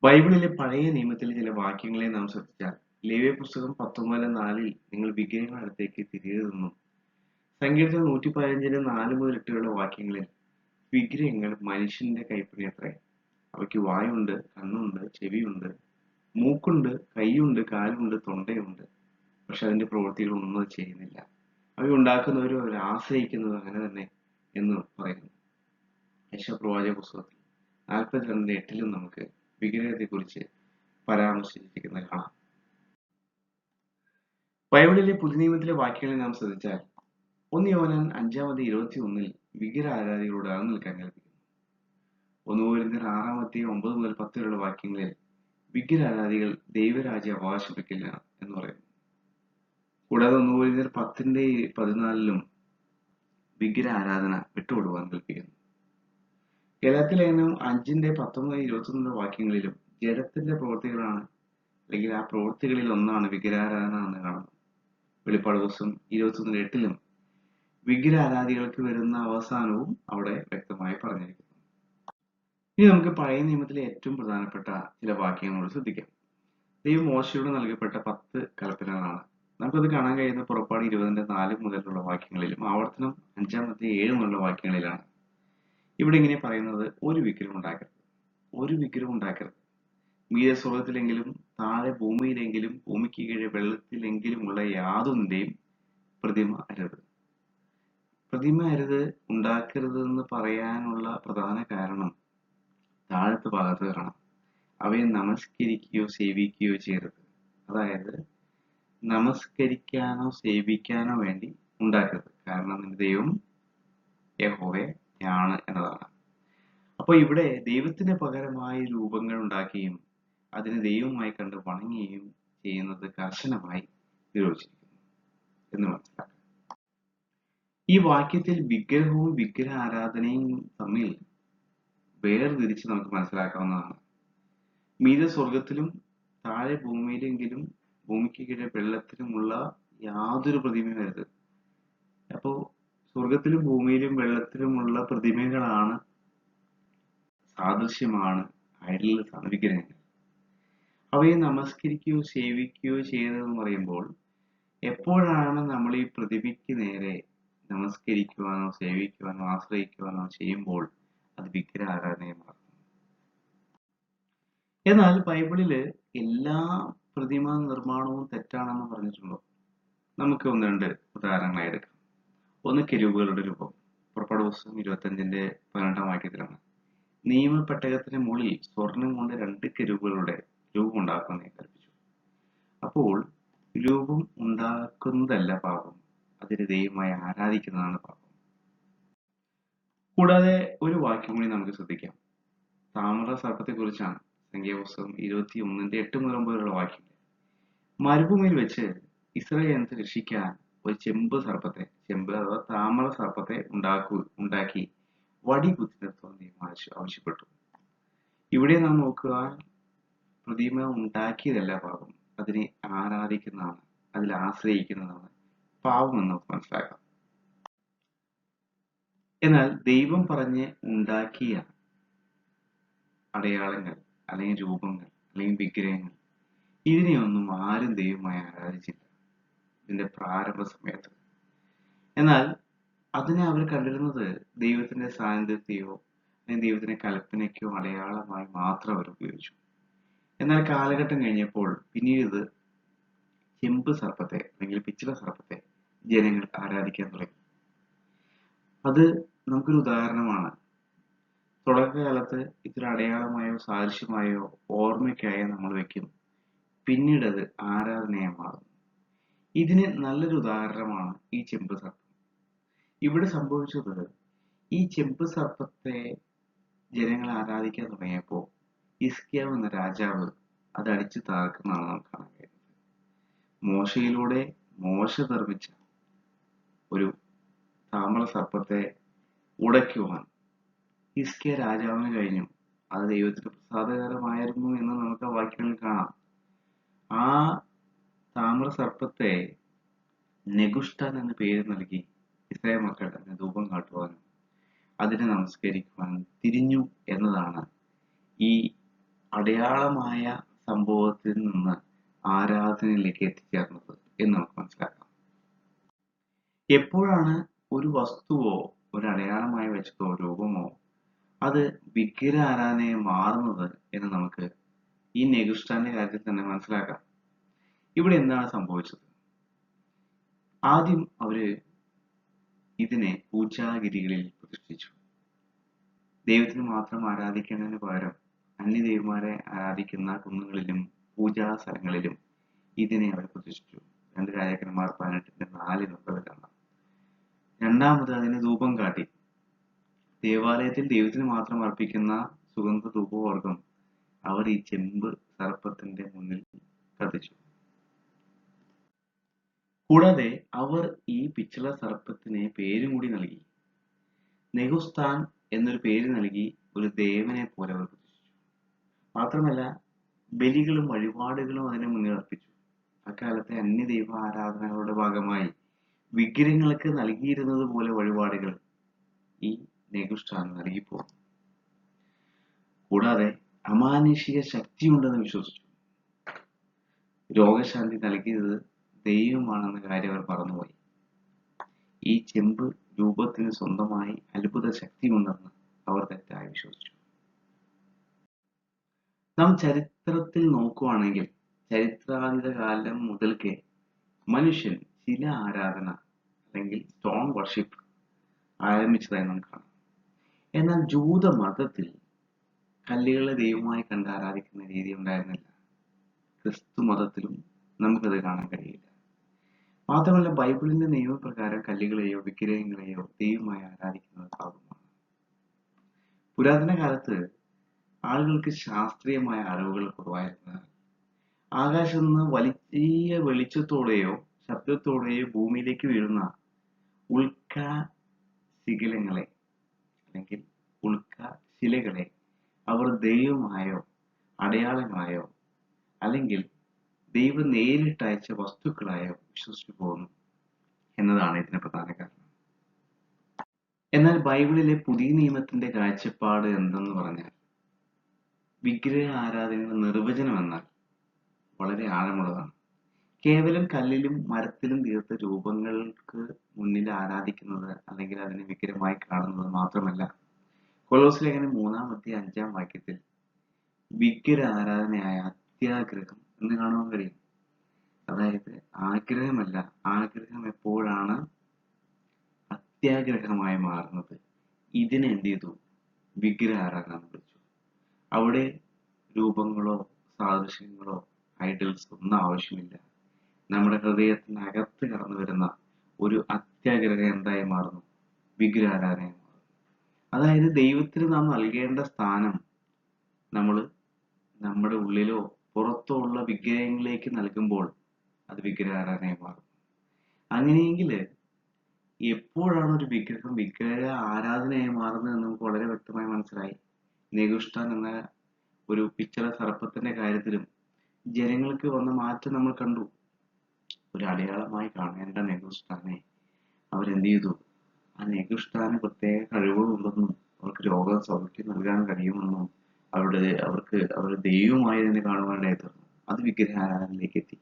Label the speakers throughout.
Speaker 1: ബൈബിളിലെ പഴയ നിയമത്തിലെ ചില വാക്യങ്ങളെ നാം ശ്രദ്ധിച്ചാൽ ലേവ്യ പുസ്തകം 19:4 നിങ്ങൾ വിഗ്രഹങ്ങളുടെ അടുത്തേക്ക് തിരിയരുതെന്നും സങ്കീർത്തനം 115 4 മുതൽ 8 വാക്യങ്ങളിൽ വിഗ്രഹങ്ങൾ മനുഷ്യന്റെ കൈപ്പണിയത്രേ. അവയ്ക്ക് വായുണ്ട്, കണ്ണുണ്ട്, ചെവിയുണ്ട്, മൂക്കുണ്ട്, കൈയുണ്ട്, കാലുണ്ട്, തൊണ്ടയുണ്ട്. പക്ഷെ അതിന്റെ പ്രവൃത്തികളൊന്നും അത് ചെയ്യുന്നില്ല. അവ ഉണ്ടാക്കുന്നവരും അവരെ ആശ്രയിക്കുന്നതും അങ്ങനെ തന്നെ എന്ന് പറയുന്നു. യശപ്രവാചക പുസ്തകത്തിൽ 42:8 നമുക്ക് വിഗ്രഹത്തെക്കുറിച്ച് പരാമർശിച്ചിരിക്കുന്നത് കാണാം. ബൈബിളിലെ പുതുനിയമത്തിലെ വാക്യങ്ങളെ നാം ശ്രദ്ധിച്ചാൽ 1 യോഹന്നാൻ 5:21 വിഗ്രഹാരാധികളോട് അകന്നു നിൽക്കാൻ കൽപ്പിക്കുന്നു. 1 കൊരിന്ത്യർ 6:9 മുതൽ 10 വരെയുള്ള വാക്യങ്ങളിൽ വിഗ്രഹാരാധികൾ ദൈവരാജ്യം അവകാശപ്പെക്കില്ല എന്ന് പറയുന്നു. കൂടാതെ 1 കൊരിന്ത്യർ 10:14 വിഗ്രഹാരാധന വിട്ടുകൊടുക്കുവാൻ കൽപ്പിക്കുന്നു. ഗലാത്യ ലേഖനം 5:19-21 വാക്യങ്ങളിലും ജഡത്തിന്റെ പ്രവൃത്തികളാണ് അല്ലെങ്കിൽ ആ പ്രവൃത്തികളിൽ ഒന്നാണ് വിഗ്രഹാരാധന എന്ന് കാണുന്നു. വെളിപ്പാട് പുസ്തകം 21:8 വിഗ്രഹാരാധികൾക്ക് വരുന്ന അവസാനവും അവിടെ വ്യക്തമായി പറഞ്ഞിരിക്കുന്നു. ഇനി നമുക്ക് പഴയ നിയമത്തിലെ ഏറ്റവും പ്രധാനപ്പെട്ട ചില വാക്യങ്ങളോട് ശ്രദ്ധിക്കാം. ദൈവം മോശയോട് നൽകപ്പെട്ട 10 കൽപ്പനകളാണ്. നമുക്കത് കാണാൻ കഴിയുന്ന പുറപ്പാട് 20:4 മുതലുള്ള വാക്യങ്ങളിലും ആവർത്തനം 5:7 മുതലുള്ള വാക്യങ്ങളിലാണ്. ഇവിടെ ഇങ്ങനെ പറയുന്നത് ഒരു വിഗ്രഹം ഉണ്ടാക്കരുത്. മീതെ സ്വർഗത്തിലെങ്കിലും താഴെ ഭൂമിയിലെങ്കിലും ഭൂമിക്ക് കീഴെ വെള്ളത്തിലെങ്കിലുമുള്ള യാതൊന്നിന്റെയും പ്രതിമ അരുത് ഉണ്ടാക്കരുത് എന്ന് പറയാനുള്ള പ്രധാന കാരണം താഴത്തെ ഭാഗത്ത് കാണാം. അവയെ നമസ്കരിക്കുകയോ സേവിക്കുകയോ ചെയ്യരുത്. അതായത് നമസ്കരിക്കാനോ സേവിക്കാനോ വേണ്ടി ഉണ്ടാക്കരുത്. കാരണം നിന്റെ ദൈവം യഹോവയാണ് എന്നതാണ്. അപ്പോൾ ഇവിടെ ദൈവത്തിന് പകരമായി രൂപങ്ങൾ ഉണ്ടാക്കുകയും അതിനെ ദൈവമായി കണ്ട് വണങ്ങുകയും ചെയ്യുന്നത് കർശനമായി വിരോധിച്ചിരിക്കുന്നു എന്ന് മനസ്സിലാക്കുക. ഈ വാക്യത്തിൽ വിഗ്രഹവും വിഗ്രഹ ആരാധനയും തമ്മിൽ വേർതിരിച്ച് നമുക്ക് മനസ്സിലാക്കാവുന്നതാണ്. മീതെ സ്വർഗത്തിലും താഴെ ഭൂമിയിലെങ്കിലും ഭൂമിക്ക് കീഴെ വെള്ളത്തിലുമുള്ള യാതൊരു പ്രതിമയും അരുത്. അപ്പോ സ്വർഗത്തിലും ഭൂമിയിലും വെള്ളത്തിലുമുള്ള പ്രതിമകളാണ്, സാദൃശ്യമാണ് ഐഡൽസ് ആണ് വിഗ്രഹങ്ങൾ. അവയെ നമസ്കരിക്കുകയോ സേവിക്കുകയോ ചെയ്യരുതെന്ന് പറയുമ്പോൾ എപ്പോഴാണ് നമ്മൾ ഈ പ്രതിമയ്ക്ക് നേരെ നമസ്കരിക്കുവാനോ സേവിക്കുവാനോ ആശ്രയിക്കുവാനോ ചെയ്യുമ്പോൾ അത് വിഗ്രഹ ആരാധനയെ മാറുന്നു. എന്നാൽ ബൈബിളില് എല്ലാ പ്രതിമ നിർമ്മാണവും തെറ്റാണെന്ന് പറഞ്ഞിട്ടുണ്ടോ? നമുക്ക് ഒന്ന് രണ്ട് ഉദാഹരണങ്ങളായി എടുക്കാം. ഒന്ന് കെരൂബുകളുടെ രൂപം. പുറപ്പാട് പുസ്തകം 25:12 വാക്യത്തിലാണ് നിയമപ്പെട്ടകത്തിന് മുകളിൽ സ്വർണം കൊണ്ട് 2 കെരൂബുകളുടെ രൂപം ഉണ്ടാക്കുവാൻ കൽപ്പിച്ചു. അപ്പോൾ രൂപം ഉണ്ടാക്കുന്നതല്ല പാപം, അതിന് ദൈവമായി ആരാധിക്കുന്നതാണ് പാപം. കൂടാതെ ഒരു വാക്യം കൂടി നമുക്ക് ശ്രദ്ധിക്കാം. താമ്ര സർപ്പത്തെ കുറിച്ചാണ്. സംഖ്യാപുസ്തകം 21:8 മുതൽ 9 വരെയുള്ള വാക്യങ്ങൾ. മരുഭൂമിയിൽ വെച്ച് ഇസ്രായേൽ ജനത്തെ രക്ഷിക്കാൻ ഒരു ചെമ്പ് അഥവാ താമ്ര സർപ്പത്തെ ഉണ്ടാക്കി വടി കുത്തി നിർത്തുവാൻ ദൈവം ആവശ്യപ്പെട്ടു. ഇവിടെ നാം നോക്കുക, പ്രതിമ ഉണ്ടാക്കിയതല്ല പാപം, അതിനെ ആരാധിക്കുന്നതാണ്, അതിൽ ആശ്രയിക്കുന്നതാണ് പാപം എന്ന് നമുക്ക് മനസ്സിലാക്കാം. എന്നാൽ ദൈവം പറഞ്ഞ് ഉണ്ടാക്കിയ അടയാളങ്ങൾ അല്ലെങ്കിൽ രൂപങ്ങൾ അല്ലെങ്കിൽ വിഗ്രഹങ്ങൾ, ഇതിനെയൊന്നും ആരും ദൈവമായി ആരാധിച്ചില്ല ഇതിന്റെ പ്രാരംഭ സമയത്ത്. എന്നാൽ അതിനെ അവർ കണ്ടിരുന്നത് ദൈവത്തിന്റെ സാന്നിധ്യത്തെയോ അല്ലെങ്കിൽ ദൈവത്തിന്റെ കൽപ്പനയ്ക്കോ അടയാളമായി മാത്രം അവർ ഉപയോഗിച്ചു. എന്നാൽ കാലഘട്ടം കഴിഞ്ഞപ്പോൾ പിന്നീട് ചെമ്പ് സർപ്പത്തെ അല്ലെങ്കിൽ പിച്ചള സർപ്പത്തെ ജനങ്ങൾ ആരാധിക്കാൻ തുടങ്ങി. അത് നമുക്കൊരു ഉദാഹരണമാണ്. തുടക്കകാലത്ത് ഇത്ര അടയാളമായോ സാദൃശ്യമായോ ഓർമ്മയ്ക്കായോ നമ്മൾ വെക്കും. പിന്നീട് അത് ആരാധനയായി മാറുന്നു. ഇതിന് നല്ലൊരു ഉദാഹരണമാണ് ഈ ചെമ്പ് സർപ്പം. ഇവിടെ സംഭവിച്ചത്, ഈ ചെമ്പ് സർപ്പത്തെ ജനങ്ങൾ ആരാധിക്കാൻ തുടങ്ങിയപ്പോൾ ഹിസ്കിയാവ് എന്ന രാജാവ് അത് അടിച്ചു തകർക്കുന്നതാണ് നമുക്ക് കാണാൻ കഴിയുന്നത്. മോശയിലൂടെ മോശ നിർമ്മിച്ച ഒരു താമ്ര സർപ്പത്തെ ഉടയ്ക്കുവാൻ ഹിസ്കിയ രാജാവിന് കഴിഞ്ഞു. അത് ദൈവത്തിന് പ്രസാദകരമായിരുന്നു എന്ന് നമുക്ക് ആ വാക്യങ്ങളിൽ കാണാം. ആ താമ്ര സർപ്പത്തെ നെഗുഷ്ടാൻ എന്ന പേര് നൽകി ഇസ്രായേൽ മക്കൾ അതിന് ധൂപം കാട്ടുവാനും അതിനെ നമസ്കരിക്കുവാനും തിരിഞ്ഞു എന്നതാണ് ഈ അടയാളമായ സംഭവത്തിൽ നിന്ന് ആരാധനയിലേക്ക് എത്തിച്ചേർന്നത് എന്ന് നമുക്ക് മനസ്സിലാക്കാം. എപ്പോഴാണ് ഒരു വസ്തുവോ ഒരു അടയാളമായി വെച്ചതോ രൂപമോ അത് വിഗ്രഹ ആരാധനയെ മാറുന്നത് എന്ന് നമുക്ക് ഈ നെഗുസ്റ്റാന്റെ കാര്യത്തിൽ തന്നെ മനസ്സിലാക്കാം. ഇവിടെ എന്താണ് സംഭവിച്ചത്? ആദ്യം അവര് ഇതിനെ പൂജാഗിരികളിൽ പ്രതിഷ്ഠിച്ചു. ദൈവത്തിന് മാത്രം ആരാധിക്കുന്നതിന് പകരം അന്യദൈവന്മാരെ ആരാധിക്കുന്ന കുന്നുകളിലും പൂജാ സ്ഥലങ്ങളിലും ഇതിനെ അവർ പ്രതിഷ്ഠിച്ചു. 2 രാജാക്കന്മാർ 18:4 കാണാം. രണ്ടാമത് അതിന് ധൂപം കാട്ടി. ദേവാലയത്തിൽ ദൈവത്തിന് മാത്രം അർപ്പിക്കുന്ന സുഗന്ധ ധൂപവർഗം അവർ ഈ ചെമ്പ് സർപ്പത്തിന്റെ മുന്നിൽ കത്തിച്ചു. കൂടാതെ അവർ ഈ പിച്ചള സർപ്പത്തിന് പേരും കൂടി നൽകി. നെഹുസ്ഥാൻ എന്നൊരു പേര് നൽകി ഒരു ദേവനെ പോലെ അവർ പ്രതിഷ്ഠിച്ചു. മാത്രമല്ല ബലികളും വഴിപാടുകളും അതിന് മുന്നിൽ അർപ്പിച്ചു. അക്കാലത്തെ അന്യദൈവ ആരാധനകളുടെ ഭാഗമായി വിഗ്രഹങ്ങൾക്ക് നൽകിയിരുന്നത് പോലെ വഴിപാടുകൾ ഈ നെഹുസ്ഥാൻ നൽകിപ്പോന്നു. കൂടാതെ അമാനുഷിക ശക്തിയുണ്ടെന്ന് വിശ്വസിച്ചു. രോഗശാന്തി നൽകിയത് ദൈവമാണെന്ന കാര്യം അവർ മറന്നുപോയി. ഈ ചെമ്പ് രൂപത്തിന് സ്വന്തമായി അത്ഭുത ശക്തിയുണ്ടെന്ന് അവർ തെറ്റായി വിശ്വസിച്ചു. നാം ചരിത്രത്തിൽ നോക്കുകയാണെങ്കിൽ ചരിത്രാതീത കാലം മുതൽക്കേ മനുഷ്യൻ ചില ആരാധന അല്ലെങ്കിൽ സ്റ്റോൺ വർഷിപ്പ് ആരംഭിച്ചതായി നാം കാണാം. എന്നാൽ ജൂത മതത്തിൽ കല്ലുകളെ ദൈവമായി കണ്ട് ആരാധിക്കുന്ന രീതി ഉണ്ടായിരുന്നില്ല. ക്രിസ്തു മതത്തിലും നമുക്കത് കാണാൻ കഴിയില്ല. മാത്രമല്ല ബൈബിളിന്റെ നിയമപ്രകാരം കല്ലുകളെയോ വിഗ്രഹങ്ങളെയോ ദൈവമായി ആരാധിക്കുന്നത് പാപമാണ്. പുരാതന കാലത്ത് ആളുകൾക്ക് ശാസ്ത്രീയമായ അറിവുകൾ കുറവായിരുന്നതിനാൽ ആകാശത്ത് നിന്ന് വലിയ വെളിച്ചത്തോടെയോ ശബ്ദത്തോടെയോ ഭൂമിയിലേക്ക് വീഴുന്ന ഉൽക്കാ ശിഖിലങ്ങളെ അല്ലെങ്കിൽ ഉൽക്കാ ശിലകളെ അവർ ദൈവമായോ അടയാളങ്ങളായോ അല്ലെങ്കിൽ ദൈവം നേരിട്ടയച്ച വസ്തുക്കളായോ വിശ്വസിച്ചു പോകുന്നു എന്നതാണ് ഇതിന് പ്രധാന കാരണം. എന്നാൽ ബൈബിളിലെ പുതിയ നിയമത്തിന്റെ കാഴ്ചപ്പാട് എന്തെന്ന് പറഞ്ഞാൽ വിഗ്രഹ ആരാധനയുടെ നിർവചനം എന്നാൽ വളരെ ആഴമുള്ളതാണ്. കേവലം കല്ലിലും മരത്തിലും തീർത്ത രൂപങ്ങൾക്ക് മുന്നിൽ ആരാധിക്കുന്നത് അല്ലെങ്കിൽ അതിനെ വിഗ്രഹമായി കാണുന്നത് മാത്രമല്ല. കൊലോസ്യ ലേഖനം 3:5 വിഗ്രഹ ആരാധനയായ അത്യാഗ്രഹം എന്ന് കാണുവാൻ കഴിയും. അതായത് ആഗ്രഹമല്ല, ആഗ്രഹം എപ്പോഴാണ് അത്യാഗ്രഹമായി മാറുന്നത് ഇതിനെ എന്ത് ചെയ്തു? വിഗ്രഹ ആരാധന എന്ന് വിളിച്ചു. അവിടെ രൂപങ്ങളോ സാദൃശ്യങ്ങളോ ഐഡൽസ് ഒന്നും ആവശ്യമില്ല. നമ്മുടെ ഹൃദയത്തിനകത്ത് കടന്നു വരുന്ന ഒരു അത്യാഗ്രഹം എന്തായി മാറുന്നു? വിഗ്രഹാരാധനയായി മാറുന്നു. അതായത് ദൈവത്തിന് നാം നൽകേണ്ട സ്ഥാനം നമ്മൾ നമ്മുടെ ഉള്ളിലോ പുറത്തോ ഉള്ള വിഗ്രഹങ്ങളിലേക്ക് നൽകുമ്പോൾ അത് വിഗ്രഹാരാധനയായി മാറും. അങ്ങനെയെങ്കിൽ എപ്പോഴാണ് ഒരു വിഗ്രഹം വിഗ്രഹ ആരാധനയായി മാറുന്നത് എന്ന് നമുക്ക് വളരെ വ്യക്തമായി മനസ്സിലായി. നെഹുഷ്ഠാൻ എന്ന ഒരു പിച്ചള സർപ്പത്തിന്റെ കാര്യത്തിലും ജനങ്ങൾക്ക് വന്ന മാറ്റം നമ്മൾ കണ്ടു. ഒരു അടയാളമായി കാണേണ്ട നെഹുഷ്ഠാനെ അവരെന്ത് ചെയ്തു? ആ നെഹുഷ്ഠാന് പ്രത്യേക കഴിവുകളുണ്ടെന്നും അവർക്ക് രോഗസൗഖ്യം നൽകാൻ കഴിയുമെന്നും അവർ ദൈവമായി തന്നെ കാണുവാനായി തീർന്നു. അത് വിഗ്രഹാരാധനയിലേക്ക് എത്തി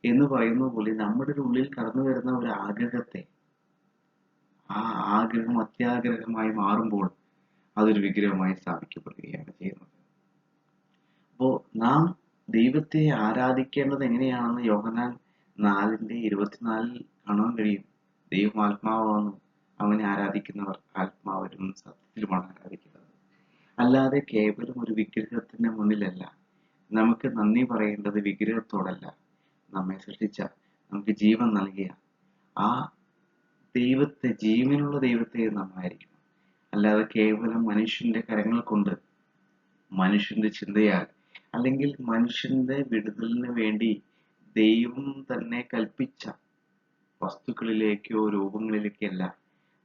Speaker 1: എന്ന് പറയുന്ന പോലെ നമ്മുടെ ഉള്ളിൽ കടന്നു വരുന്ന ഒരു ആഗ്രഹത്തെ ആ ആഗ്രഹം അത്യാഗ്രഹമായി മാറുമ്പോൾ അതൊരു വിഗ്രഹമായി സ്ഥാപിക്കപ്പെടുകയാണ് ചെയ്യുന്നത്. അപ്പോ നാം ദൈവത്തെ ആരാധിക്കേണ്ടത് എങ്ങനെയാണെന്ന് യോഹന്നാൻ 4:24 കാണാൻ കഴിയും. ദൈവം ആത്മാവാണെന്നും അവനെ ആരാധിക്കുന്നവർ ആത്മാവിലും സത്യത്തിലുമാണ് ആരാധിക്കുന്നത്. അല്ലാതെ കേവലം ഒരു വിഗ്രഹത്തിന്റെ മുന്നിലല്ല. നമുക്ക് നന്ദി പറയേണ്ടത് വിഗ്രഹത്തോടല്ല, നമ്മെ സൃഷ്ടിച്ച, നമുക്ക് ജീവൻ നൽകിയ ആ ദൈവത്തെ, ജീവനുള്ള ദൈവത്തെ നാം ആയിരിക്കണം. അല്ലാതെ കേവലം മനുഷ്യന്റെ കരങ്ങൾ കൊണ്ട് മനുഷ്യന്റെ ചിന്തയാൽ അല്ലെങ്കിൽ മനുഷ്യന്റെ വിടുതലിന് വേണ്ടി ദൈവം തന്നെ കൽപ്പിച്ച വസ്തുക്കളിലേക്കോ രൂപങ്ങളിലേക്കല്ല,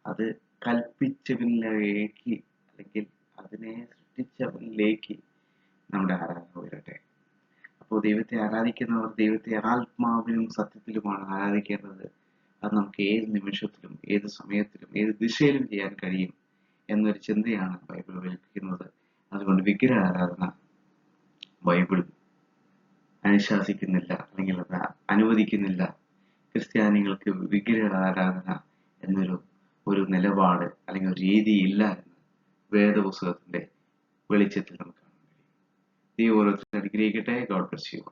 Speaker 1: അത് കൽപ്പിച്ചവനിലേക്ക് അല്ലെങ്കിൽ അതിനെ സൃഷ്ടിച്ചവനിലേക്ക് നമ്മുടെ ആരാധന ഉയരട്ടെ. അപ്പോൾ ദൈവത്തെ ആരാധിക്കുന്നവർ ദൈവത്തെ ആത്മാവിലും സത്യത്തിലുമാണ് ആരാധിക്കേണ്ടത്. അത് നമുക്ക് ഏത് നിമിഷത്തിലും ഏത് സമയത്തിലും ഏത് ദിശയിലും ചെയ്യാൻ കഴിയും എന്നൊരു ചിന്തയാണ് ബൈബിൾ വിളിക്കുന്നത്. അതുകൊണ്ട് വിഗ്രഹ ആരാധന ബൈബിൾ അനുശാസിക്കുന്നില്ല, അല്ലെങ്കിൽ അത് അനുവദിക്കുന്നില്ല. ക്രിസ്ത്യാനികൾക്ക് വിഗ്രഹ ആരാധന ഒരു നിലപാട് അല്ലെങ്കിൽ ഒരു രീതി ഇല്ല എന്ന് വേദപുസ്തകത്തിന്റെ വെളിച്ചത്തിൽ നമുക്ക് കാണാൻ കഴിയും. ദൈവം ഓരോരുത്തരെ അനുഗ്രഹിക്കട്ടെ. God bless you.